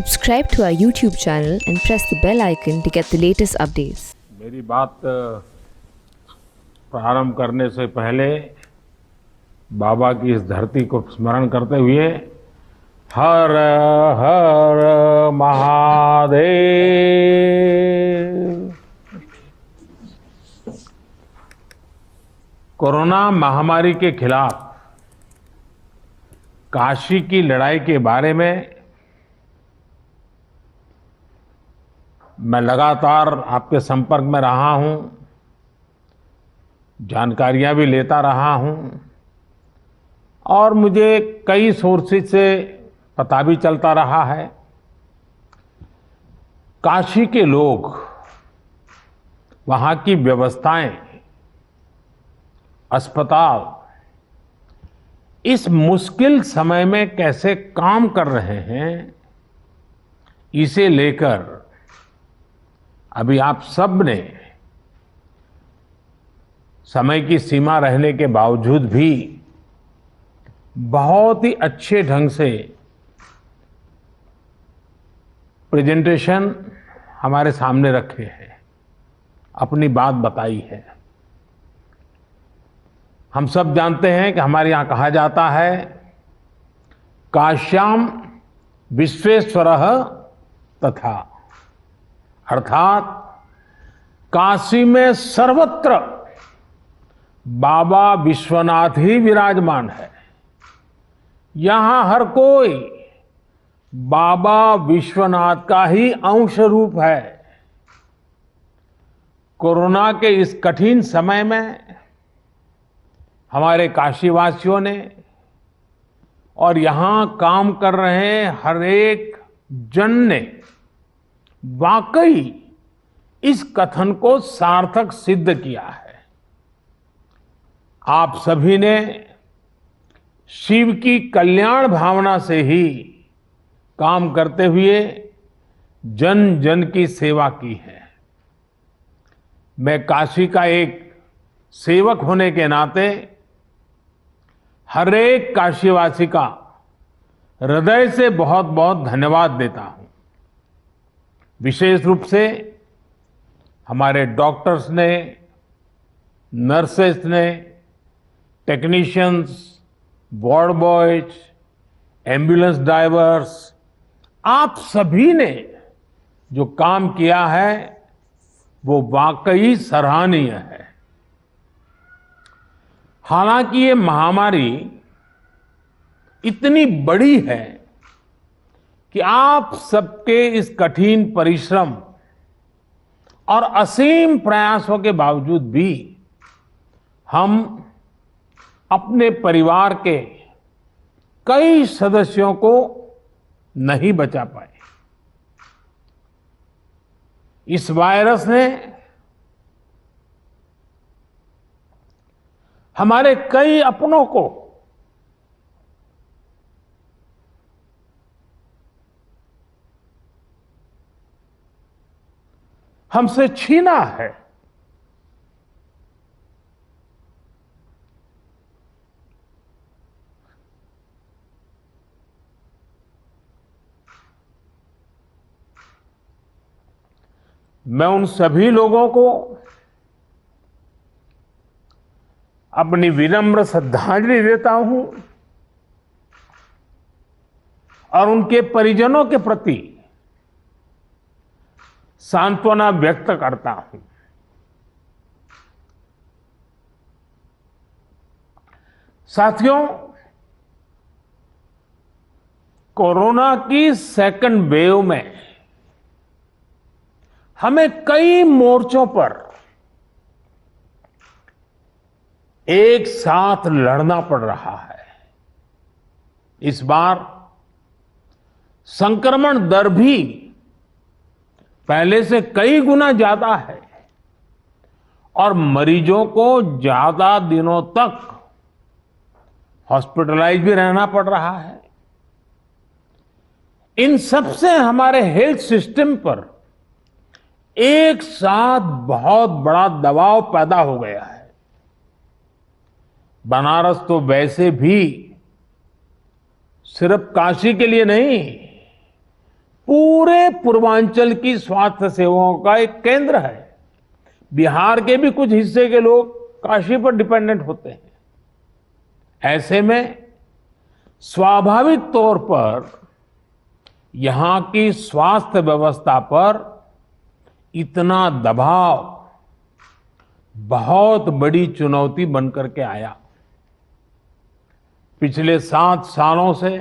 Subscribe to our YouTube channel and press the bell icon to get the latest updates. मेरी बात प्रारंभ करने से पहले बाबा की इस धरती को स्मरण करते हुए हर हर महादेव। कोरोना महामारी के खिलाफ काशी की लड़ाई के बारे में मैं लगातार आपके संपर्क में रहा हूं, जानकारियां भी लेता रहा हूं और मुझे कई सोर्सेज से पता भी चलता रहा है। काशी के लोग, वहां की व्यवस्थाएं, अस्पताल इस मुश्किल समय में कैसे काम कर रहे हैं, इसे लेकर अभी आप सब ने समय की सीमा रहने के बावजूद भी बहुत ही अच्छे ढंग से प्रेजेंटेशन हमारे सामने रखे हैं, अपनी बात बताई है। हम सब जानते हैं कि हमारे यहाँ कहा जाता है, काश्याम विश्वेश्वरः तथा, अर्थात काशी में सर्वत्र बाबा विश्वनाथ ही विराजमान है। यहां हर कोई बाबा विश्वनाथ का ही अंश रूप है। कोरोना के इस कठिन समय में हमारे काशीवासियों ने और यहां काम कर रहे हर एक जन ने वाकई इस कथन को सार्थक सिद्ध किया है। आप सभी ने शिव की कल्याण भावना से ही काम करते हुए जन जन की सेवा की है। मैं काशी का एक सेवक होने के नाते हर एक काशीवासी का हृदय से बहुत बहुत धन्यवाद देता हूं। विशेष रूप से हमारे डॉक्टर्स ने, नर्सेस ने, technicians, ward boys, ambulance drivers, आप सभी ने जो काम किया है वो वाकई सराहनीय है। हालांकि ये महामारी इतनी बड़ी है कि आप सबके इस कठिन परिश्रम और असीम प्रयासों के बावजूद भी हम अपने परिवार के कई सदस्यों को नहीं बचा पाए। इस वायरस ने हमारे कई अपनों को हमसे छीना है। मैं उन सभी लोगों को अपनी विनम्र श्रद्धांजलि देता हूं और उनके परिजनों के प्रति सांत्वना व्यक्त करता हूं। साथियों, कोरोना की सेकंड वेव में हमें कई मोर्चों पर एक साथ लड़ना पड़ रहा है। इस बार संक्रमण दर भी पहले से कई गुना ज्यादा है और मरीजों को ज्यादा दिनों तक हॉस्पिटलाइज भी रहना पड़ रहा है। इन सब से हमारे हेल्थ सिस्टम पर एक साथ बहुत बड़ा दबाव पैदा हो गया है। बनारस तो वैसे भी सिर्फ काशी के लिए नहीं, पूरे पूर्वांचल की स्वास्थ्य सेवाओं का एक केंद्र है। बिहार के भी कुछ हिस्से के लोग काशी पर डिपेंडेंट होते हैं। ऐसे में स्वाभाविक तौर पर यहां की स्वास्थ्य व्यवस्था पर इतना दबाव बहुत बड़ी चुनौती बनकर के आया। पिछले 7 सालों से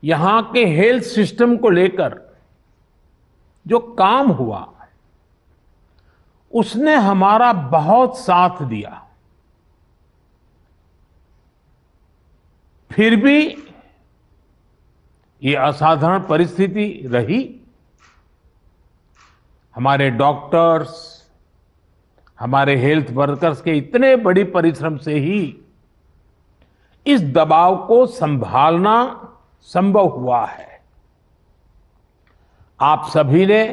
यहां के हेल्थ सिस्टम को लेकर जो काम हुआ उसने हमारा बहुत साथ दिया। फिर भी ये असाधारण परिस्थिति रही। हमारे डॉक्टर्स, हमारे हेल्थ वर्कर्स के इतने बड़ी परिश्रम से ही इस दबाव को संभालना संभव हुआ है। आप सभी ने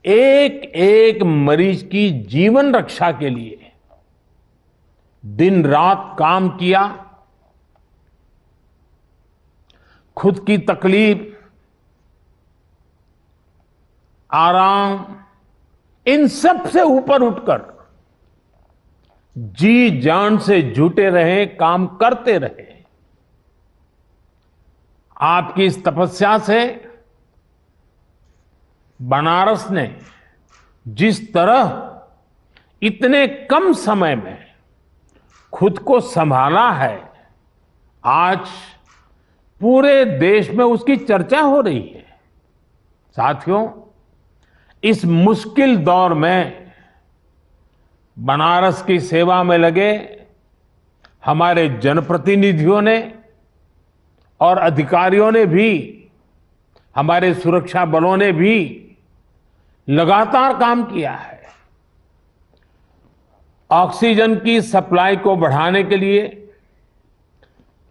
एक एक मरीज की जीवन रक्षा के लिए दिन रात काम किया। खुद की तकलीफ, आराम, इन सब से ऊपर उठकर जी जान से जुटे रहे, काम करते रहे। आपकी इस तपस्या से बनारस ने जिस तरह इतने कम समय में खुद को संभाला है, आज पूरे देश में उसकी चर्चा हो रही है। साथियों, इस मुश्किल दौर में बनारस की सेवा में लगे हमारे जनप्रतिनिधियों ने और अधिकारियों ने भी, हमारे सुरक्षा बलों ने भी लगातार काम किया है। ऑक्सीजन की सप्लाई को बढ़ाने के लिए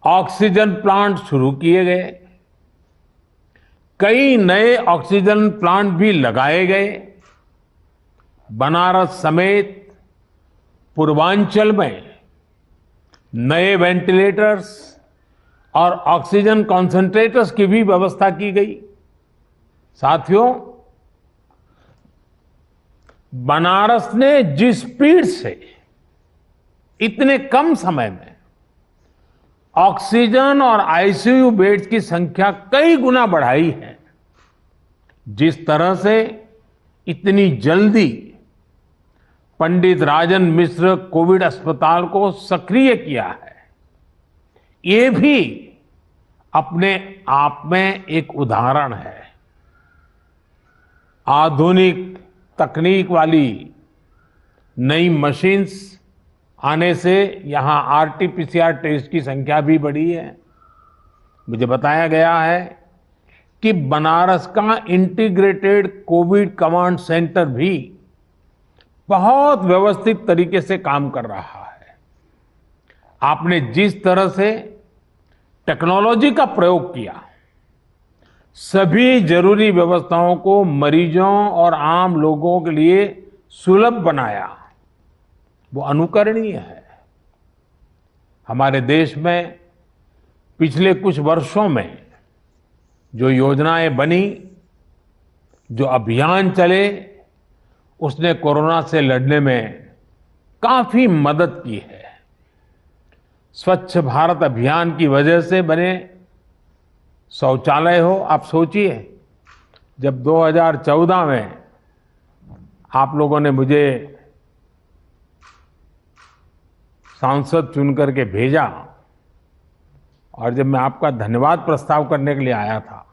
ऑक्सीजन प्लांट शुरू किए गए, कई नए ऑक्सीजन प्लांट भी लगाए गए। बनारस समेत पूर्वांचल में नए वेंटिलेटर्स और ऑक्सीजन कॉन्सेंट्रेटर्स की भी व्यवस्था की गई। साथियों, बनारस ने जिस स्पीड से इतने कम समय में ऑक्सीजन और आईसीयू बेड्स की संख्या कई गुना बढ़ाई है, जिस तरह से इतनी जल्दी पंडित राजन मिश्र कोविड अस्पताल को सक्रिय किया है, ये भी अपने आप में एक उदाहरण है। आधुनिक तकनीक वाली नई मशीन्स आने से यहां आरटीपीसीआर टेस्ट की संख्या भी बढ़ी है। मुझे बताया गया है कि बनारस का इंटीग्रेटेड कोविड कमांड सेंटर भी बहुत व्यवस्थित तरीके से काम कर रहा है। आपने जिस तरह से टेक्नोलॉजी का प्रयोग किया, सभी जरूरी व्यवस्थाओं को मरीजों और आम लोगों के लिए सुलभ बनाया, वो अनुकरणीय है। हमारे देश में पिछले कुछ वर्षों में जो योजनाएं बनी, जो अभियान चले, उसने कोरोना से लड़ने में काफी मदद की है। स्वच्छ भारत अभियान की वजह से बने शौचालय हो, आप सोचिए, जब 2014 में आप लोगों ने मुझे सांसद चुन करके भेजा और जब मैं आपका धन्यवाद प्रस्ताव करने के लिए आया था,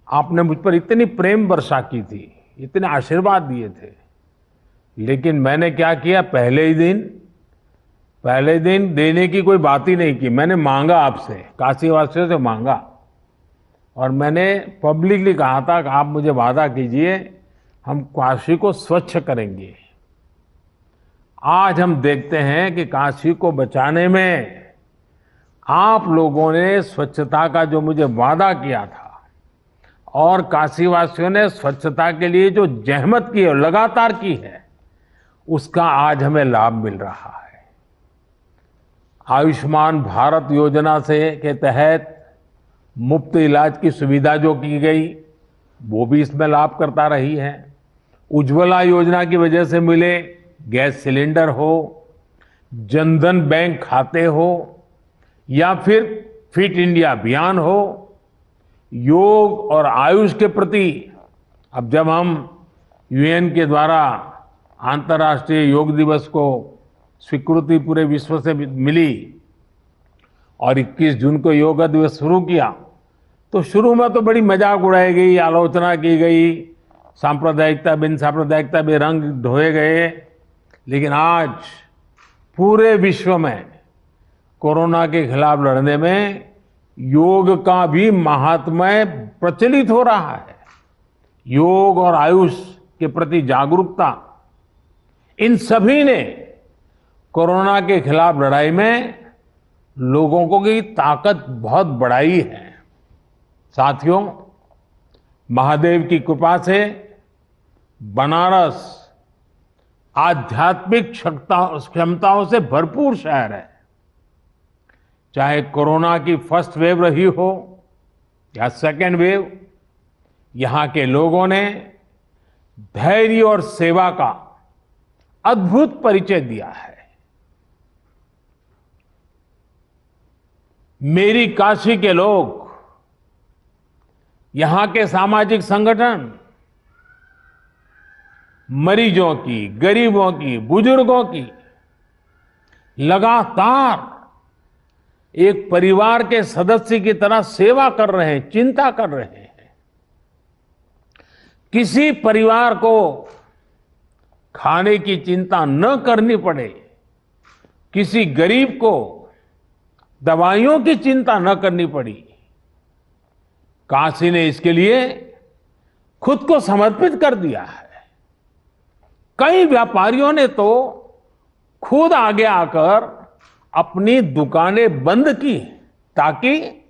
आपने मुझ पर इतनी प्रेम वर्षा की थी, इतने आशीर्वाद दिए थे, लेकिन मैंने क्या किया, पहले दिन देने की कोई बात ही नहीं की। मैंने मांगा आपसे, काशीवासियों से मांगा, और मैंने पब्लिकली कहा था कि आप मुझे वादा कीजिए, हम काशी को स्वच्छ करेंगे। आज हम देखते हैं कि काशी को बचाने में आप लोगों ने स्वच्छता का जो मुझे वादा किया था और काशीवासियों ने स्वच्छता के लिए जो जहमत की और लगातार की है, उसका आज हमें लाभ मिल रहा है। आयुष्मान भारत योजना से के तहत मुफ्त इलाज की सुविधा जो की गई वो भी इसमें लाभ करता रही है। उज्ज्वला योजना की वजह से मिले गैस सिलेंडर हो, जनधन बैंक खाते हो या फिर फिट इंडिया अभियान हो, योग और आयुष के प्रति अब जब हम यूएन के द्वारा अंतर्राष्ट्रीय योग दिवस को स्वीकृति पूरे विश्व से मिली और 21 जून को योग दिवस शुरू किया, तो शुरू में तो बड़ी मजाक उड़ाई गई, आलोचना की गई, सांप्रदायिकता बिन सांप्रदायिकता में रंग ढोए गए। लेकिन आज पूरे विश्व में कोरोना के खिलाफ लड़ने में योग का भी महात्म्य प्रचलित हो रहा है। योग और आयुष के प्रति जागरूकता, इन सभी ने कोरोना के खिलाफ लड़ाई में लोगों को की ताकत बहुत बढ़ाई है। साथियों, महादेव की कृपा से बनारस आध्यात्मिक क्षमताओं से भरपूर शहर है। चाहे कोरोना की फर्स्ट वेव रही हो या सेकेंड वेव, यहां के लोगों ने धैर्य और सेवा का अद्भुत परिचय दिया है। मेरी काशी के लोग, यहां के सामाजिक संगठन मरीजों की, गरीबों की, बुजुर्गों की लगातार एक परिवार के सदस्य की तरह सेवा कर रहे हैं, चिंता कर रहे हैं। किसी परिवार को खाने की चिंता न करनी पड़े, किसी गरीब को दवाइयों की चिंता न करनी पड़ी, काशी ने इसके लिए खुद को समर्पित कर दिया है। कई व्यापारियों ने तो खुद आगे आकर अपनी दुकानें बंद की ताकि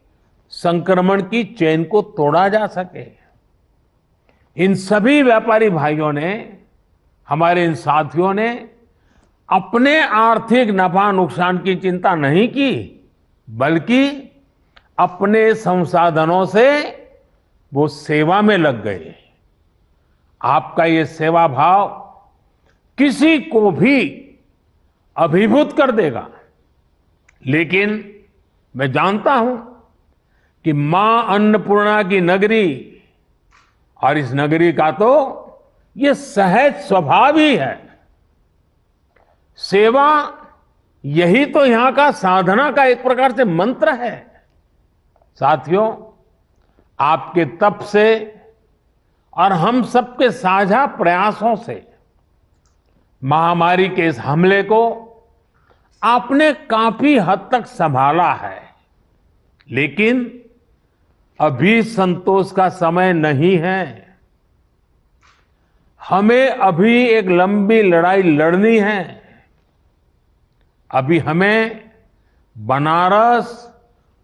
संक्रमण की चेन को तोड़ा जा सके। इन सभी व्यापारी भाइयों ने, हमारे इन साथियों ने अपने आर्थिक नफा नुकसान की चिंता नहीं की, बल्कि अपने संसाधनों से वो सेवा में लग गए। आपका ये सेवा भाव किसी को भी अभिभूत कर देगा। लेकिन मैं जानता हूं कि मां अन्नपूर्णा की नगरी और इस नगरी का तो ये सहज स्वभाव ही है। सेवा यही तो यहां का साधना का एक प्रकार से मंत्र है। साथियों, आपके तप से और हम सबके साझा प्रयासों से महामारी के इस हमले को आपने काफी हद तक संभाला है। लेकिन अभी संतोष का समय नहीं है। हमें अभी एक लंबी लड़ाई लड़नी है। अभी हमें बनारस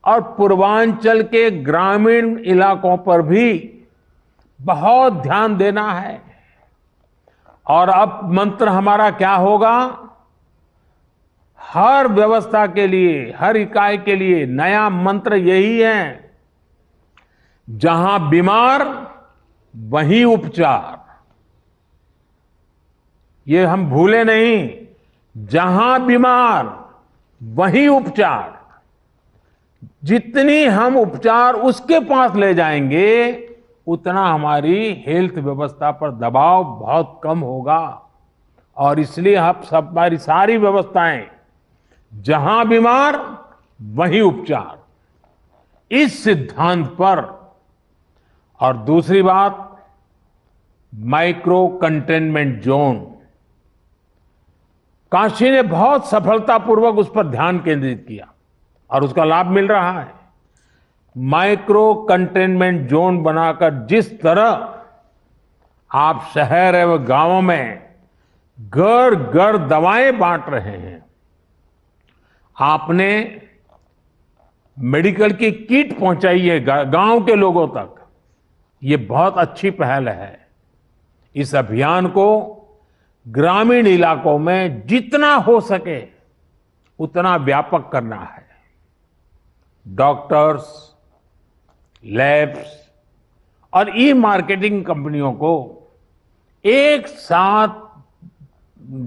और पूर्वांचल के ग्रामीण इलाकों पर भी बहुत ध्यान देना है। और अब मंत्र हमारा क्या होगा? हर व्यवस्था के लिए, हर इकाई के लिए नया मंत्र यही है, जहां बीमार वहीं उपचार। ये हम भूले नहीं, जहां बीमार वहीं उपचार। जितनी हम उपचार उसके पास ले जाएंगे, उतना हमारी हेल्थ व्यवस्था पर दबाव बहुत कम होगा। और इसलिए हमारी सारी व्यवस्थाएं, जहां बीमार वहीं उपचार, इस सिद्धांत पर। और दूसरी बात, माइक्रो कंटेनमेंट जोन। काशी ने बहुत सफलतापूर्वक उस पर ध्यान केंद्रित किया और उसका लाभ मिल रहा है। माइक्रो कंटेनमेंट जोन बनाकर जिस तरह आप शहर एवं गांवों में घर घर दवाएं बांट रहे हैं, आपने मेडिकल की किट पहुंचाई है गांव के लोगों तक, ये बहुत अच्छी पहल है। इस अभियान को ग्रामीण इलाकों में जितना हो सके उतना व्यापक करना है। डॉक्टर्स, लैब्स और ई मार्केटिंग कंपनियों को एक साथ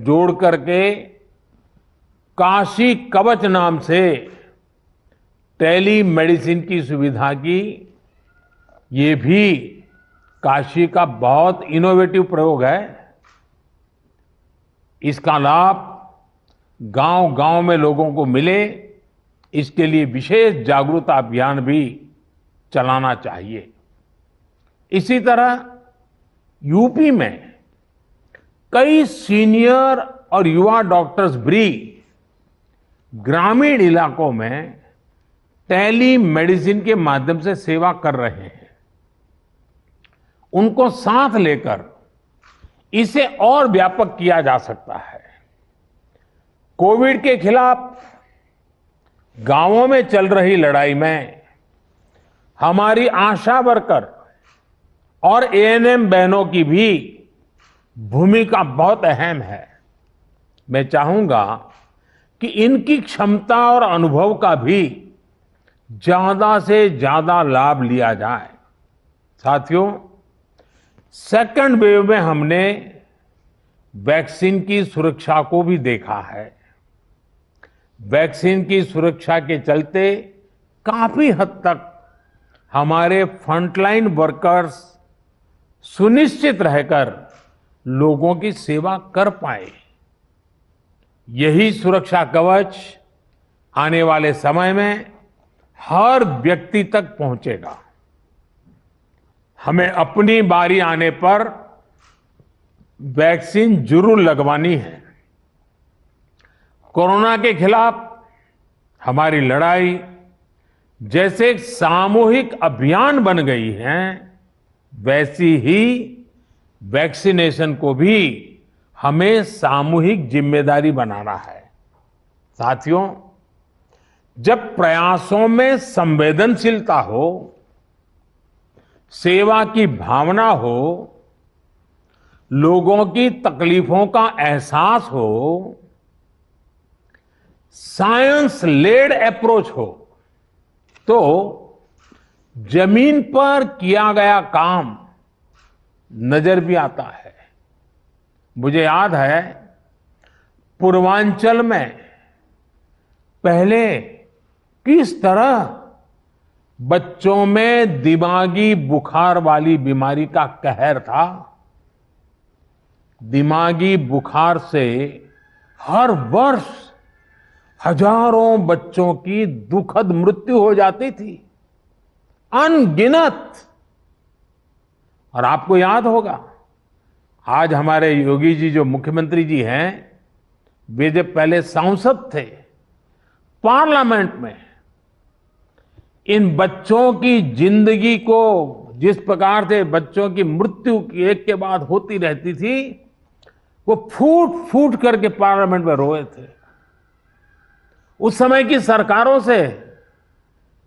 जोड़ करके काशी कवच नाम से टेली मेडिसिन की सुविधा की, ये भी काशी का बहुत इनोवेटिव प्रयोग है। इसका लाभ गांव-गांव में लोगों को मिले, इसके लिए विशेष जागरूकता अभियान भी चलाना चाहिए। इसी तरह यूपी में कई सीनियर और युवा डॉक्टर्स भी ग्रामीण इलाकों में टेली मेडिसिन के माध्यम से सेवा कर रहे हैं। उनको साथ लेकर इसे और व्यापक किया जा सकता है। कोविड के खिलाफ गांवों में चल रही लड़ाई में हमारी आशा वर्कर और एएनएम बहनों की भी भूमिका बहुत अहम है। मैं चाहूंगा कि इनकी क्षमता और अनुभव का भी ज्यादा से ज्यादा लाभ लिया जाए। साथियों, सेकंड वेव में हमने वैक्सीन की सुरक्षा को भी देखा है। वैक्सीन की सुरक्षा के चलते काफी हद तक हमारे फ्रंटलाइन वर्कर्स सुनिश्चित रहकर लोगों की सेवा कर पाए। यही सुरक्षा कवच आने वाले समय में हर व्यक्ति तक पहुंचेगा। हमें अपनी बारी आने पर वैक्सीन जरूर लगवानी है। कोरोना के खिलाफ हमारी लड़ाई जैसे एक सामूहिक अभियान बन गई है, वैसी ही वैक्सीनेशन को भी हमें सामूहिक जिम्मेदारी बनाना है। साथियों, जब प्रयासों में संवेदनशीलता हो, सेवा की भावना हो, लोगों की तकलीफों का एहसास हो, साइंस लेड अप्रोच हो, तो जमीन पर किया गया काम नजर भी आता है। मुझे याद है पूर्वांचल में पहले किस तरह बच्चों में दिमागी बुखार वाली बीमारी का कहर था। दिमागी बुखार से हर वर्ष हजारों बच्चों की दुखद मृत्यु हो जाती थी, अनगिनत। और आपको याद होगा, आज हमारे योगी जी जो मुख्यमंत्री जी हैं, वे जब पहले सांसद थे, पार्लियामेंट में इन बच्चों की जिंदगी को जिस प्रकार से बच्चों की मृत्यु एक के बाद होती रहती थी, वो फूट फूट करके पार्लियामेंट में रोए थे। उस समय की सरकारों से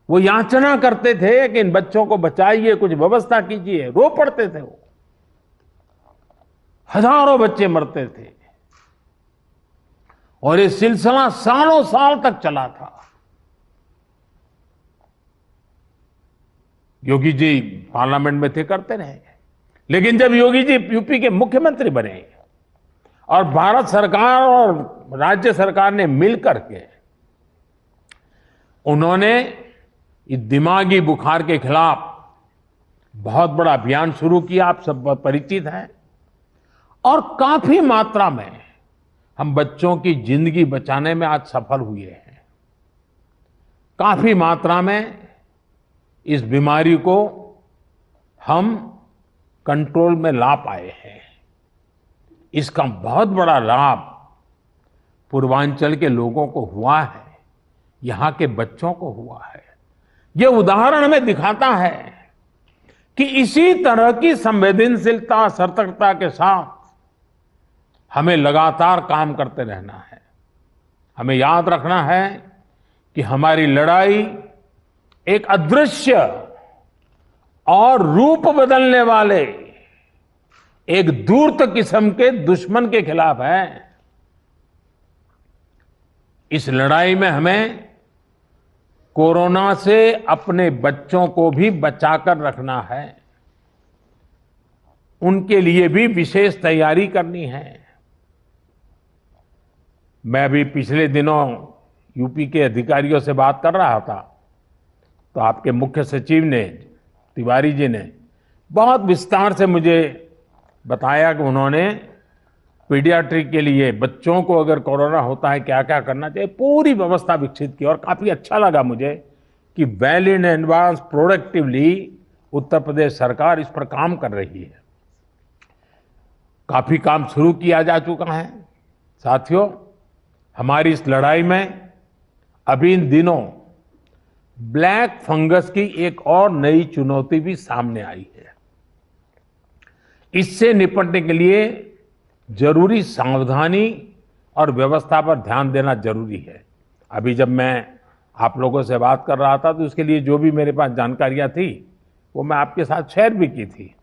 वो याचना करते थे कि इन बच्चों को बचाइए, कुछ व्यवस्था कीजिए, रो पड़ते थे वो। हजारों बच्चे मरते थे और ये सिलसिला सालों साल तक चला था। योगी जी पार्लियामेंट में थे, करते रहे। लेकिन जब योगी जी यूपी के मुख्यमंत्री बने और भारत सरकार और राज्य सरकार ने मिलकर के उन्होंने इस दिमागी बुखार के खिलाफ बहुत बड़ा अभियान शुरू किया, आप सब परिचित हैं, और काफी मात्रा में हम बच्चों की जिंदगी बचाने में आज सफल हुए हैं। काफी मात्रा में इस बीमारी को हम कंट्रोल में ला पाए हैं। इसका बहुत बड़ा लाभ पूर्वांचल के लोगों को हुआ है, यहां के बच्चों को हुआ है। यह उदाहरण हमें दिखाता है कि इसी तरह की संवेदनशीलता, सतर्कता के साथ हमें लगातार काम करते रहना है। हमें याद रखना है कि हमारी लड़ाई एक अदृश्य और रूप बदलने वाले एक दूरत किस्म के दुश्मन के खिलाफ है। इस लड़ाई में हमें कोरोना से अपने बच्चों को भी बचाकर रखना है, उनके लिए भी विशेष तैयारी करनी है। मैं अभी पिछले दिनों यूपी के अधिकारियों से बात कर रहा था, तो आपके मुख्य सचिव ने, तिवारी जी ने बहुत विस्तार से मुझे बताया कि उन्होंने पीडियाट्रिक के लिए बच्चों को अगर कोरोना होता है क्या क्या करना चाहिए, पूरी व्यवस्था विकसित की। और काफी अच्छा लगा मुझे कि well in advance productively Uttar Pradesh सरकार इस पर काम कर रही है। काफी काम शुरू किया जा चुका है। साथियों, हमारी इस लड़ाई में अभी इन दिनों ब्लैक फंगस की एक और नई चुनौती भी सामने आई है। इससे निपटने के लिए जरूरी सावधानी और व्यवस्था पर ध्यान देना जरूरी है। अभी जब मैं आप लोगों से बात कर रहा था तो उसके लिए जो भी मेरे पास जानकारियां थी वो मैं आपके साथ शेयर भी की थी।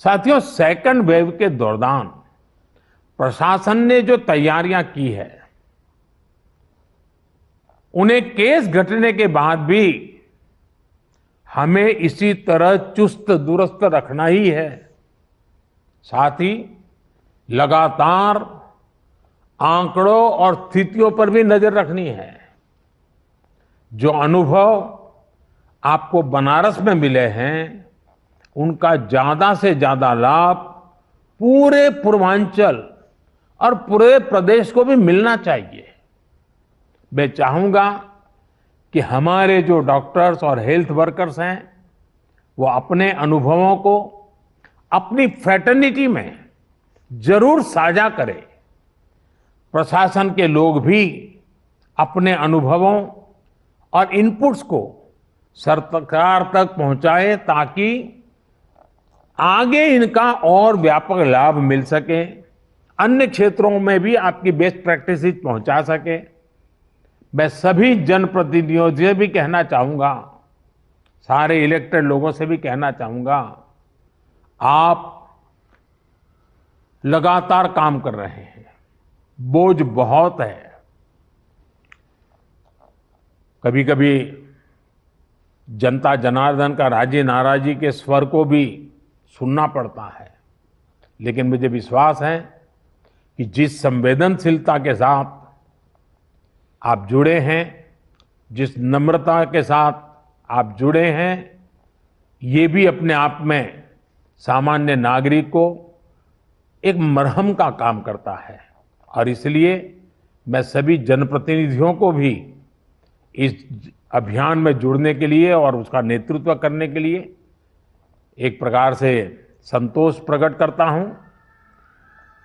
साथियों, सेकंड वेव के दौरान प्रशासन ने जो तैयारियां की है, उन्हें केस घटने के बाद भी हमें इसी तरह चुस्त दुरुस्त रखना ही है। साथ ही लगातार आंकड़ों और स्थितियों पर भी नजर रखनी है। जो अनुभव आपको बनारस में मिले हैं, उनका ज्यादा से ज्यादा लाभ पूरे पूर्वांचल और पूरे प्रदेश को भी मिलना चाहिए। मैं चाहूंगा कि हमारे जो डॉक्टर्स और हेल्थ वर्कर्स हैं, वो अपने अनुभवों को अपनी फ्रेटर्निटी में जरूर साझा करें। प्रशासन के लोग भी अपने अनुभवों और इनपुट्स को सरकार तक पहुंचाएं ताकि आगे इनका और व्यापक लाभ मिल सके, अन्य क्षेत्रों में भी आपकी बेस्ट प्रैक्टिसेस पहुंचा सके। मैं सभी जनप्रतिनिधियों से भी कहना चाहूंगा, सारे इलेक्टेड लोगों से भी कहना चाहूंगा, आप लगातार काम कर रहे हैं, बोझ बहुत है। कभी कभी जनता जनार्दन का राजी नाराजी के स्वर को भी सुनना पड़ता है, लेकिन मुझे विश्वास है कि जिस संवेदनशीलता के साथ आप जुड़े हैं, जिस नम्रता के साथ आप जुड़े हैं, ये भी अपने आप में सामान्य नागरिक को एक मरहम का काम करता है। और इसलिए मैं सभी जनप्रतिनिधियों को भी इस अभियान में जुड़ने के लिए और उसका नेतृत्व करने के लिए एक प्रकार से संतोष प्रकट करता हूं।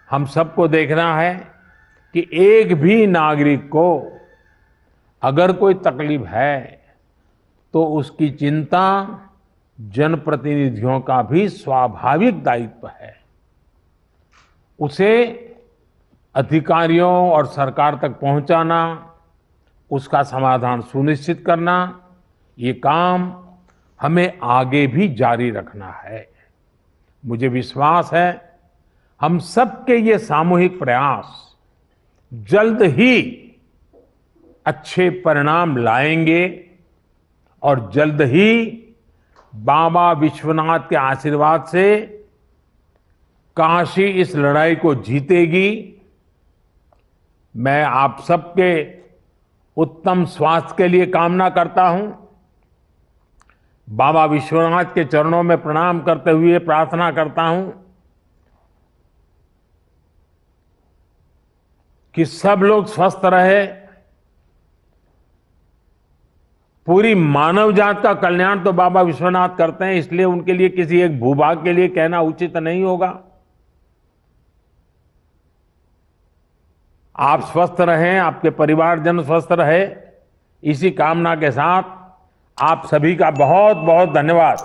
हम सबको देखना है कि एक भी नागरिक को अगर कोई तकलीफ है तो उसकी चिंता जनप्रतिनिधियों का भी स्वाभाविक दायित्व है। उसे अधिकारियों और सरकार तक पहुंचाना, उसका समाधान सुनिश्चित करना, ये काम हमें आगे भी जारी रखना है। मुझे विश्वास है हम सबके ये सामूहिक प्रयास जल्द ही अच्छे परिणाम लाएंगे और जल्द ही बाबा विश्वनाथ के आशीर्वाद से काशी इस लड़ाई को जीतेगी। मैं आप सबके उत्तम स्वास्थ्य के लिए कामना करता हूं। बाबा विश्वनाथ के चरणों में प्रणाम करते हुए प्रार्थना करता हूं कि सब लोग स्वस्थ रहे। पूरी मानव जात का कल्याण तो बाबा विश्वनाथ करते हैं, इसलिए उनके लिए किसी एक भूभाग के लिए कहना उचित नहीं होगा। आप स्वस्थ रहें, आपके परिवारजन स्वस्थ रहे, इसी कामना के साथ आप सभी का बहुत बहुत धन्यवाद।